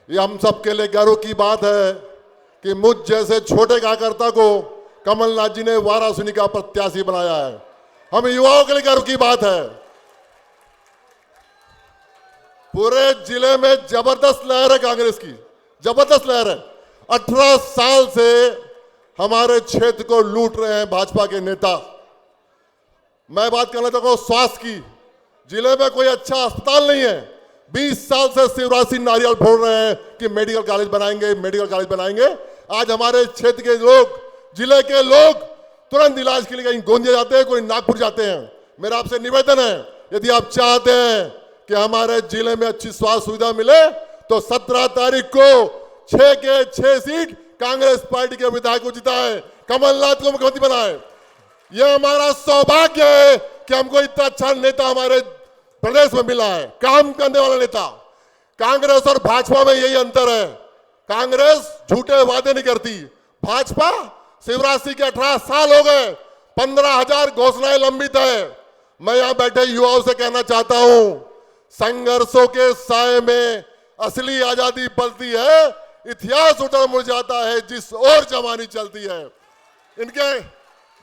ये हम सबके लिए गर्व की बात है कि मुझ जैसे छोटे कार्यकर्ता को कमलनाथ जी ने वाराणसी का प्रत्याशी बनाया है। हम युवाओं के लिए गर्व की बात है। पूरे जिले में जबरदस्त लहर है कांग्रेस की, जबरदस्त लहर है। 18 साल से हमारे क्षेत्र को लूट रहे हैं भाजपा के नेता। मैं बात करना चाहता हूं स्वास्थ्य की। जिले में कोई अच्छा अस्पताल नहीं है। 20 साल से शिवराज सिंह नारियल फोड़ रहे हैं कि मेडिकल कॉलेज बनाएंगे, मेडिकल कॉलेज बनाएंगे। आज हमारे क्षेत्र के लोग, जिले के लोग तुरंत इलाज के लिए कहीं गोंदिया जाते हैं, कोई नागपुर जाते हैं। मेरा आपसे निवेदन है, यदि आप चाहते हैं कि हमारे जिले में अच्छी स्वास्थ्य सुविधा मिले तो 17 तारीख को 6 के 6 सीट कांग्रेस पार्टी के विधायक को जिताए, कमलनाथ को मुख्यमंत्री बनाए। यह हमारा सौभाग्य है कि हमको इतना अच्छा नेता हमारे प्रदेश में मिला है, काम करने वाला नेता। कांग्रेस और भाजपा में यही अंतर है। कांग्रेस झूठे वादे नहीं करती, भाजपा शिवराज सिंह के 18 साल हो गए, 15,000 घोषणाएं लंबित है। मैं यहां बैठे युवाओं से कहना चाहता हूं, संघर्षों के साए में असली आजादी पलती है, इतिहास उतर मुड़ जाता है जिस ओर जवानी चलती है। इनके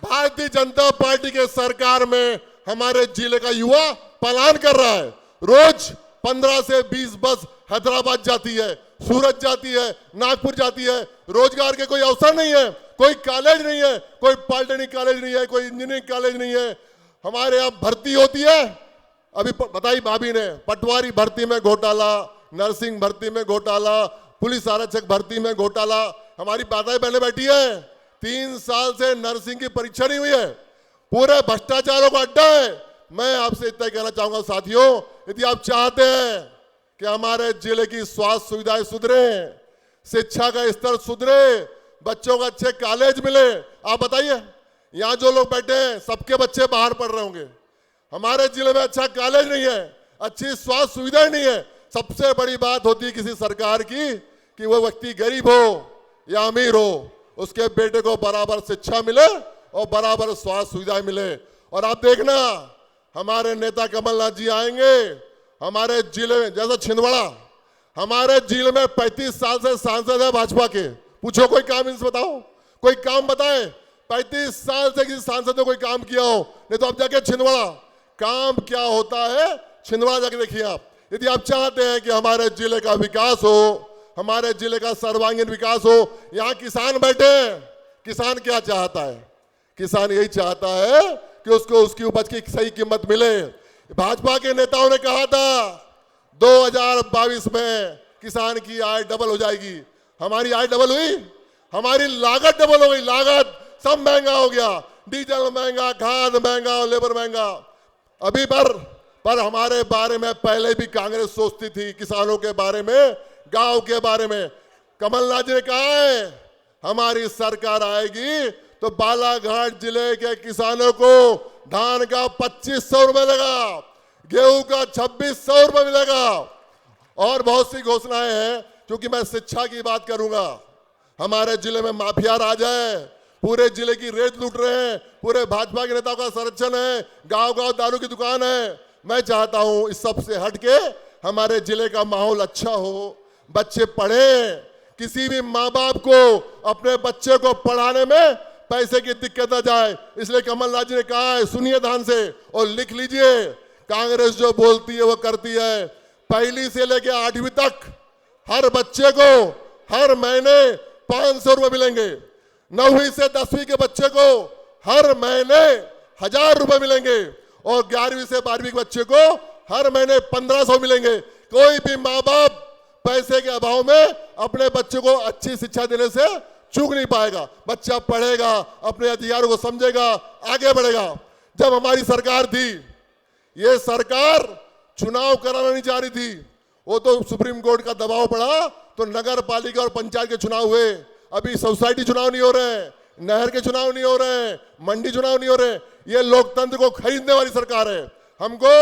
भारतीय जनता पार्टी के सरकार में हमारे जिले का युवा पलायन कर रहा है। रोज 15 से 20 बस हैदराबाद जाती है, सूरत जाती है, नागपुर जाती है। रोजगार के कोई अवसर नहीं है, कोई कॉलेज नहीं है, कोई पॉलिटेक्निक कॉलेज नहीं है, कोई इंजीनियरिंग कॉलेज नहीं है। हमारे यहाँ भर्ती होती है, अभी बताई भाभी ने, पटवारी भर्ती में घोटाला, नर्सिंग भर्ती में घोटाला, पुलिस आरक्षक भर्ती में घोटाला। हमारी माताएं बहने बैठी है, 3 साल से नर्सिंग की परीक्षा नहीं हुई है, पूरे भ्रष्टाचारों का अड्डा है। मैं आपसे इतना कहना चाहूंगा साथियों, यदि आप चाहते हैं कि हमारे जिले की स्वास्थ्य सुविधाएं सुधरे, शिक्षा का स्तर सुधरे, बच्चों को अच्छे कॉलेज मिले, आप बताइए, यहाँ जो लोग बैठे हैं सबके बच्चे बाहर पढ़ रहे होंगे। हमारे जिले में अच्छा कॉलेज नहीं है, अच्छी स्वास्थ्य सुविधाएं नहीं है। सबसे बड़ी बात होती है किसी सरकार की कि वो व्यक्ति गरीब हो या अमीर हो, उसके बेटे को बराबर शिक्षा मिले और बराबर स्वास्थ्य सुविधाएं मिले। और आप देखना, हमारे नेता कमलनाथ जी आएंगे हमारे जिले में, जैसा छिंदवाड़ा, हमारे जिले में 35 साल से सांसद है भाजपा के। पूछो कोई काम इनसे बताओ, कोई काम बताए। 35 साल से किसी सांसद ने कोई काम किया हो? नहीं तो आप जाके छिंदवाड़ा, काम क्या होता है छिंदवाड़ा जाके देखिए आप। यदि आप चाहते हैं कि हमारे जिले का विकास हो, हमारे जिले का सर्वांगीण विकास हो, यहाँ किसान बैठे हैं। किसान क्या चाहता है? किसान यही चाहता है कि उसको उसकी उपज की सही कीमत मिले। भाजपा के नेताओं ने कहा था 2022 में किसान की आय डबल हो जाएगी। हमारी आय डबल हुई? हमारी लागत डबल हो गई। लागत सब महंगा हो गया, डीजल महंगा, खाद महंगा, लेबर महंगा। अभी पर हमारे बारे में पहले भी कांग्रेस सोचती थी, किसानों के बारे में, गांव के बारे में। कमलनाथ जी ने कहा है हमारी सरकार आएगी तो बालाघाट जिले के किसानों को धान का 2500 रुपए मिलेगा, गेहूं का 2600 रुपए मिलेगा, और बहुत सी घोषणाएं हैं। क्योंकि मैं शिक्षा की बात करूंगा, हमारे जिले में माफिया राज है, पूरे जिले की रेत लूट रहे हैं, पूरे भाजपा के नेताओं का संरक्षण है, गांव गांव दारू की दुकान है। मैं चाहता हूं इस सब से हटके हमारे जिले का माहौल अच्छा हो, बच्चे पढ़े। किसी भी माँ बाप को अपने बच्चे को पढ़ाने में पैसे की दिक्कत आ जाए, इसलिए कमलनाथ जी ने कहा है, सुनिए ध्यान से और लिख लीजिए, कांग्रेस जो बोलती है वो करती है। पहली से लेकर 8वीं तक हर बच्चे को हर महीने 500 रुपए मिलेंगे। 9वीं से 10वीं के बच्चे को हर महीने 1000 रुपए मिलेंगे, और 11वीं से 12वीं के बच्चे को हर महीने 1500 मिलेंगे। कोई भी माँ बाप पैसे के अभाव में अपने बच्चे को अच्छी शिक्षा देने से चूक नहीं पाएगा। बच्चा पढ़ेगा, अपने अधिकारों को समझेगा, आगे बढ़ेगा। जब हमारी सरकार थी, ये सरकार चुनाव कराना नहीं चाह रही थी, वो तो सुप्रीम कोर्ट का दबाव पड़ा तो नगर पालिका और पंचायत के चुनाव हुए। अभी सोसाइटी चुनाव नहीं हो रहे हैं, नहर के चुनाव नहीं हो रहे हैं, मंडी चुनाव नहीं हो रहे। ये लोकतंत्र को खरीदने वाली सरकार है। हमको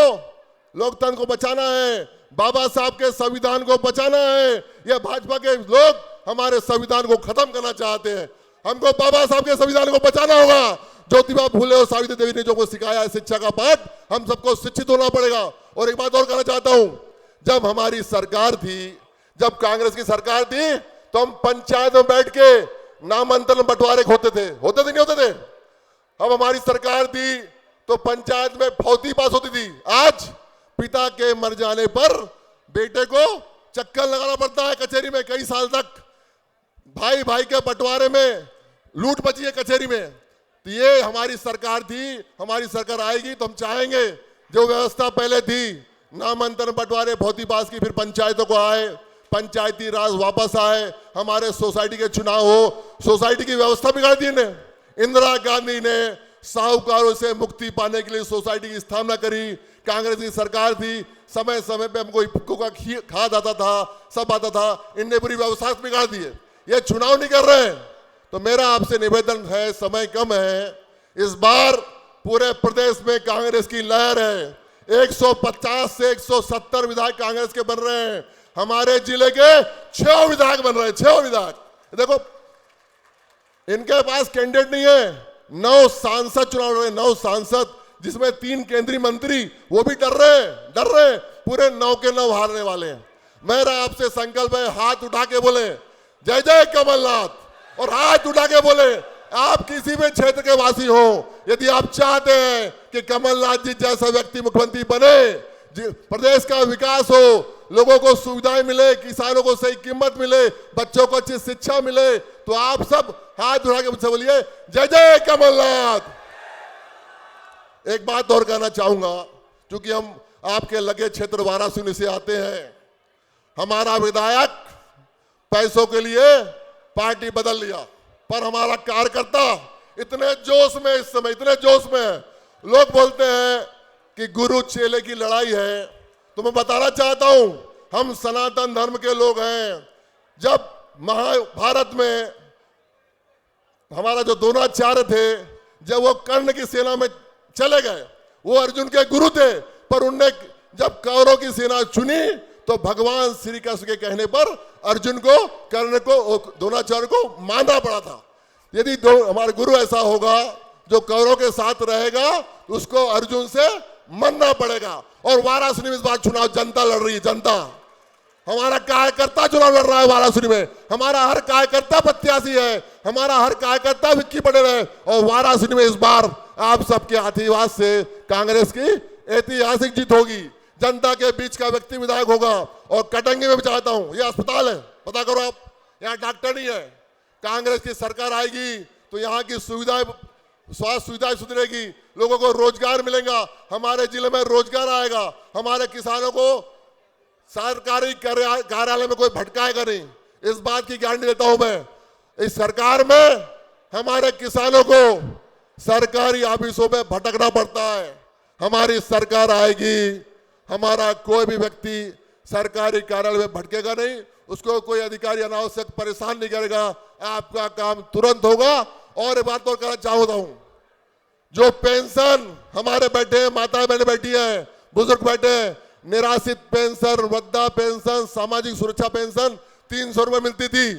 लोकतंत्र को बचाना है, बाबा साहब के संविधान को बचाना है। ये भाजपा के लोग हमारे संविधान को खत्म करना चाहते हैं। हमको बाबा साहब के संविधान को बचाना होगा। ज्योतिबा फूले और सावित्री देवी ने जो को सिखाया है शिक्षा का पाठ, हम सबको शिक्षित होना पड़ेगा। और एक बात और कहना चाहता हूं, जब हमारी सरकार थी, जब कांग्रेस की सरकार थी तो हम पंचायत में बैठ के नामांतरण बंटवारे होते थे नहीं होते थे? अब हमारी सरकार थी तो पंचायत में फौती पास होती थी। आज पिता के मर जाने पर बेटे को चक्कर लगाना पड़ता है कचहरी में कई साल तक। भाई भाई के बंटवारे में लूट मची है कचहरी में। तो ये हमारी सरकार थी, हमारी सरकार आएगी तो हम चाहेंगे जो व्यवस्था पहले थी, नामांतरण बंटवारे भौती पास की, फिर पंचायतों को आए, पंचायती राज वापस आए, हमारे सोसाइटी के चुनाव हो। सोसाइटी की व्यवस्था बिगाड़ दी ने। इंदिरा गांधी ने साहूकारों से मुक्ति पाने के लिए सोसाइटी की स्थापना करी। कांग्रेस की सरकार थी, समय समय पे हमको इफ्को का खाद आता था, सब आता था। इनने पूरी व्यवस्था बिगाड़ दी है। ये चुनाव नहीं कर रहे हैं। तो मेरा आपसे निवेदन है, समय कम है, इस बार पूरे प्रदेश में कांग्रेस की लहर है। 150 से 170 विधायक कांग्रेस के बन रहे हैं। हमारे जिले के 6 विधायक बन रहे हैं, 6 विधायक। देखो इनके पास कैंडिडेट नहीं है। 9 सांसद चुनाव लड़ रहे हैं, 9 सांसद, जिसमें 3 केंद्रीय मंत्री, वो भी डर रहे हैं। पूरे 9 के 9 हारने वाले हैं। मेरा आपसे संकल्प है, हाथ उठा के बोले जय जय कमलनाथ, और हाथ उठा के बोले आप किसी भी क्षेत्र के वासी हो, यदि आप चाहते हैं कि कमलनाथ जी जैसा व्यक्ति मुख्यमंत्री बने, प्रदेश का विकास हो, लोगों को सुविधाएं मिले, किसानों को सही कीमत मिले, बच्चों को अच्छी शिक्षा मिले, तो आप सब हाथ उठा के मुझसे बोलिए जय जय कमलनाथ। एक बात और कहना चाहूंगा, क्योंकि हम आपके लगे क्षेत्र वाराणसी से आते हैं। हमारा विधायक पैसों के लिए पार्टी बदल लिया, पर हमारा कार्यकर्ता इतने जोश में, इस समय इतने जोश में, लोग बोलते हैं कि गुरु चेले की लड़ाई है। तो मैं बताना चाहता हूं, हम सनातन धर्म के लोग हैं। जब महाभारत में हमारा जो द्रोणाचार्य थे, जब वो कर्ण की सेना में चले गए, वो अर्जुन के गुरु थे, पर उनने जब कौरवों की सेना चुनी तो भगवान श्री कृष्ण के कहने पर अर्जुन को, कर्ण को, द्रोणाचार्य को मानना पड़ा था। यदि हमारा गुरु ऐसा होगा जो कौरवों के साथ रहेगा, तो उसको अर्जुन से मानना पड़ेगा। और वाराणसी में इस बार चुनाव जनता लड़ रही है, जनता। हमारा कार्यकर्ता चुनाव लड़ रहा है वाराणसी में। हमारा हर कार्यकर्ता प्रत्याशी है, हमारा हर कार्यकर्ता विक्की पटेल है। और वाराणसी में इस बार आप सबके आशीर्वाद से कांग्रेस की ऐतिहासिक जीत होगी। जनता के बीच का व्यक्ति विधायक होगा। और कटंगी में भी चाहता हूं, ये अस्पताल है, पता करो आप, यहाँ डॉक्टर नहीं है। कांग्रेस की सरकार आएगी तो यहाँ की सुविधाएं, स्वास्थ्य सुविधाएं सुधरेगी, लोगों को रोजगार मिलेगा, हमारे जिले में रोजगार आएगा, हमारे किसानों को सरकारी कार्यालय में कोई भटकाएगा नहीं। इस बात की गारंटी देता हूं मैं। इस सरकार में हमारे किसानों को सरकारी ऑफिसों में भटकना पड़ता है। हमारी सरकार आएगी, हमारा कोई भी व्यक्ति सरकारी कार्यालय में भटकेगा नहीं, उसको कोई अधिकारी अनावश्यक परेशान नहीं करेगा, आपका काम तुरंत होगा। और एक बात और कहना चाहता हूं, जो पेंशन हमारे बैठे हैं, माता बहने बैठी है, बुजुर्ग बैठे हैं, निराश्रित पेंशन, वृद्धा पेंशन, सामाजिक सुरक्षा पेंशन 300 रुपए मिलती थी।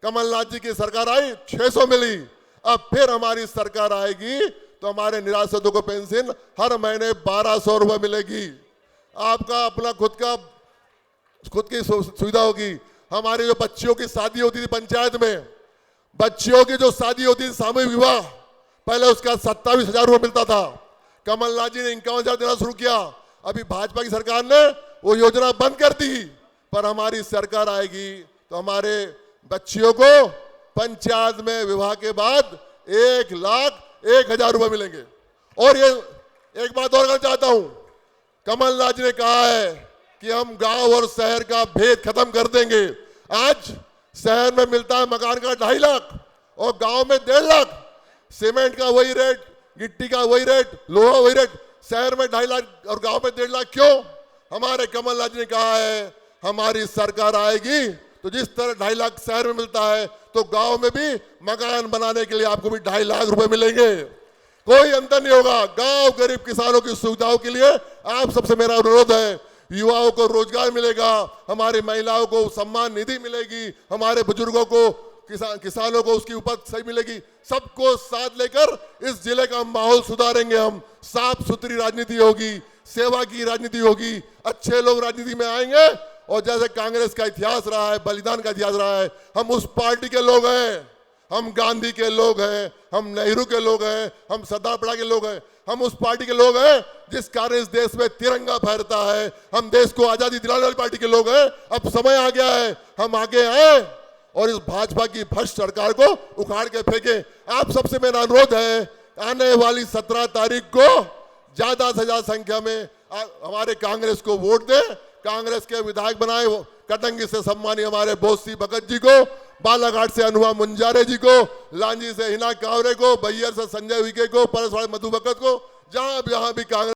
कमलनाथ जी की सरकार आई, 600 मिली। अब फिर हमारी सरकार आएगी तो हमारे निराश्रितों को पेंशन हर महीने 1200 रुपए मिलेगी। आपका अपना खुद की सुविधा होगी। हमारी जो बच्चियों की शादी होती थी पंचायत में, बच्चियों की जो शादी होती थी सामूहिक विवाह, पहले उसका 27,000 रुपये मिलता था। कमलनाथ जी ने 51,000 देना शुरू किया। अभी भाजपा की सरकार ने वो योजना बंद कर दी, पर हमारी सरकार आएगी तो हमारे बच्चियों को पंचायत में विवाह के बाद 1,01,000 रुपये मिलेंगे। और ये एक बात और कहना चाहता हूं, कमलनाथ जी ने कहा है कि हम गांव और शहर का भेद खत्म कर देंगे। आज शहर में मिलता है मकान का 2.5 लाख और गांव में 1.5 लाख। सीमेंट का वही रेट, गिट्टी का वही रेट, लोहा वही रेट, शहर में 2.5 लाख और गांव में 1.5 लाख। क्यों? हमारे कमलनाथ जी ने कहा है हमारी सरकार आएगी तो जिस तरह 2.5 लाख शहर में मिलता है तो गांव में भी मकान बनाने के लिए आपको भी 2.5 लाख रुपए मिलेंगे। कोई अंतर नहीं होगा। गांव गरीब किसानों की सुविधाओं के लिए आप सबसे मेरा अनुरोध है, युवाओं को रोजगार मिलेगा, हमारी महिलाओं को सम्मान निधि मिलेगी, हमारे बुजुर्गों को, किसानों को उसकी उपज सही मिलेगी। सबको साथ लेकर इस जिले का माहौल सुधारेंगे हम। साफ सुथरी राजनीति होगी, सेवा की राजनीति होगी, अच्छे लोग राजनीति में आएंगे और जैसे कांग्रेस का इतिहास रहा है, बलिदान का इतिहास रहा है, हम उस पार्टी के लोग हैं। हम गांधी के लोग हैं, हम नेहरू के लोग हैं, हम सरदार पटेल के लोग हैं, हम उस पार्टी के लोग हैं जिस कारण इस देश में तिरंगा फहरता है। हम देश को आजादी दिलाने वाली पार्टी के लोग हैं। अब समय आ गया है, हम आगे आए और इस भाजपा की भ्रष्ट सरकार को उखाड़ के फेंके। आप सबसे मेरा अनुरोध है, आने वाली 17 तारीख को ज्यादा से ज्यादा संख्या में हमारे कांग्रेस को वोट दें। कांग्रेस के विधायक बनाए, कटंगी से सम्मानी हमारे बोसी भगत जी को, बालाघाट से अनुवा मुंजारे जी को, लांजी से हिना कावरे को, बैयर से संजय विके को, परसवाड़ा मधु भगत को, जहां भी कांग्रेस